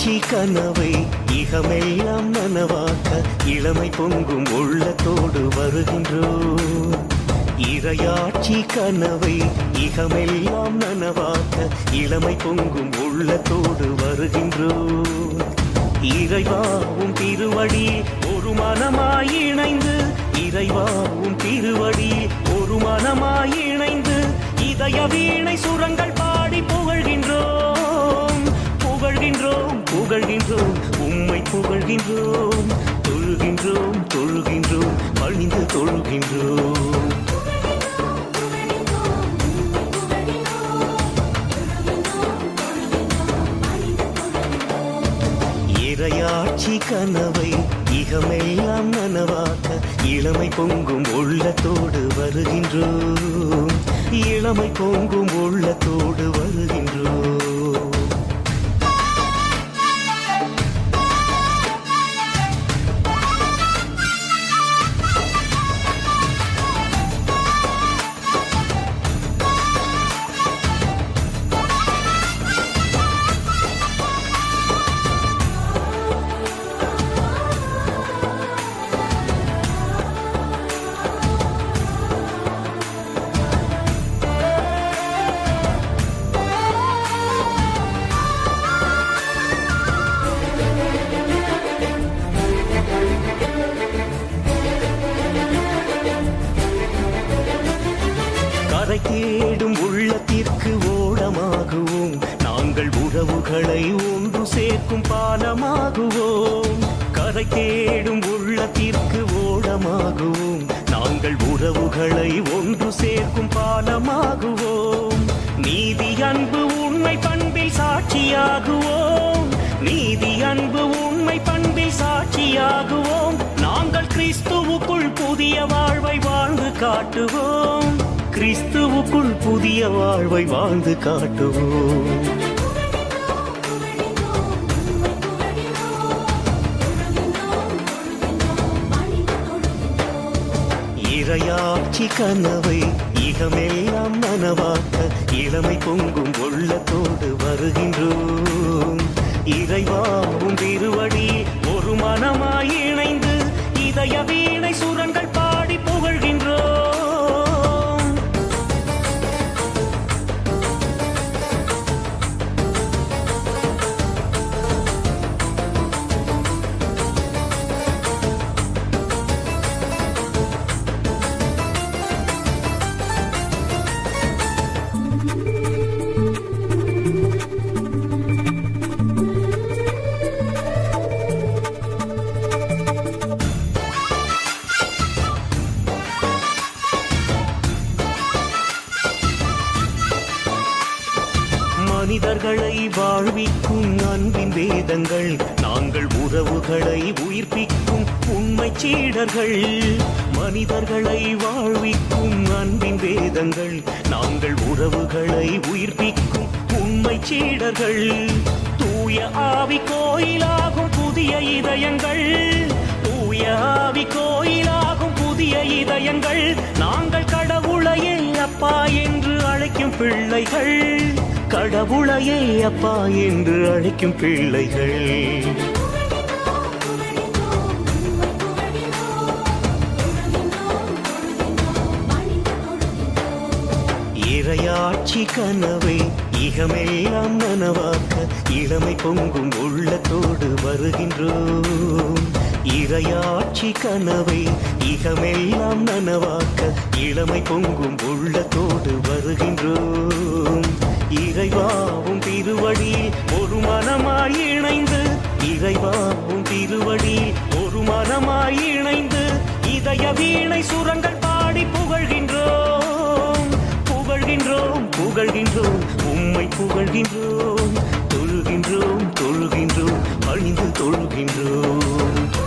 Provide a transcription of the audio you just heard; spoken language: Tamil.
இறையாட்சி கனவை இகமெல்லாம் நனவாக்க இளமை பொங்கும் உள்ளத்தோடு வருகின்றோம். இறையாட்சி கனவை இகமெல்லாம் நனவாக்க இளமை பொங்கும் உள்ளத்தோடு வருகின்றோம். இறைவாவும் திருவடி ஒரு மனமாய் இணைந்து, இறைவாவும் திருவடி ஒரு மனமாய் இணைந்து இதய வீணை சுரங்கள் பாடி புகழ்கின்றோம், புகழ்கின்றோம், புகழ்கின்றோம், உம்மை புகழ்கின்றோம், தொழுகின்றோம், தொழுகின்றோம், பணிந்து தொழுகின்றோம். இறையாட்சி கனவை இகமெல்லாம் நனவாக்க இளமை பொங்கும் உள்ளத்தோடு வருகின்றோம், இளமை பொங்கும் உள்ளத்தோடு வருகின்றோம். கரை தேடும் உள்ளத்திற்கு ஓடமாகுவோம், நாங்கள் உறவுகளை ஒன்று சேர்க்கும் பாலமாகுவோம். கரை தேடும் உள்ளத்திற்கு ஓடமாகுவோம், நாங்கள் உறவுகளை ஒன்று சேர்க்கும் பாலமாகுவோம். நீதி அன்பு உண்மை பண்பில் சாட்சியாகுவோம், நீதி அன்பு உண்மை பண்பில் சாட்சியாகுவோம். நாங்கள் கிறிஸ்துவுக்குள் புதிய வாழ்வை வாழ்ந்து காட்டுவோம், கிறிஸ்துவுக்குள் புதிய வாழ்வை வாழ்ந்து காட்டுவோம். இறையாட்சி கனவை இகமெல்லாம் நனவாக்க இளமை பொங்கும் உள்ளத்தோடு வருகின்றோம். இறைவாவும் திருவடி ஒரு மனமாய் இணைந்து இதய வீணை சுரங்கள் பாடி புகழ்கின்றோம். மனிதர்களை வாழ்விக்கும் அன்பின் வேதங்கள், நாங்கள் உறவுகளை உயிர்ப்பிக்கும் உண்மை சீடர்கள். மனிதர்களை வாழ்விக்கும் அன்பின் வேதங்கள், நாங்கள் உறவுகளை உயிர்ப்பிக்கும் உண்மை சீடர்கள். தூய ஆவி கோயிலாகும் புதிய இதயங்கள், தூய ஆவி கோயிலாகும் புதிய இதயங்கள். நாங்கள் கடவுளையே அப்பா என்று அழைக்கும் பிள்ளைகள், கடவுளையே அப்பா என்று அழைக்கும் பிள்ளைகள். இறையாட்சி கனவை இகமெல்லாம் நனவாக்க இளமை பொங்கும் உள்ளத்தோடு வருகின்றோம். இறையாட்சி கனவை இகமெல்லாம் நனவாக்க இளமை பொங்கும் உள்ளத்தோடு வருகின்றோம். இறைவாவும் திருவடி ஒரு மனமாய் இணைந்து, இறைவாவும் திருவடி ஒரு மனமாய் இணைந்து இதய வீணை சுரங்கள் பாடி புகழ்கின்றோம், புகழ்கின்றோம், புகழ்கின்றோம், உம்மை புகழ்கின்றோம், தொழுகின்றோம், தொழுகின்றோம், பணிந்து தொழுகின்றோம்.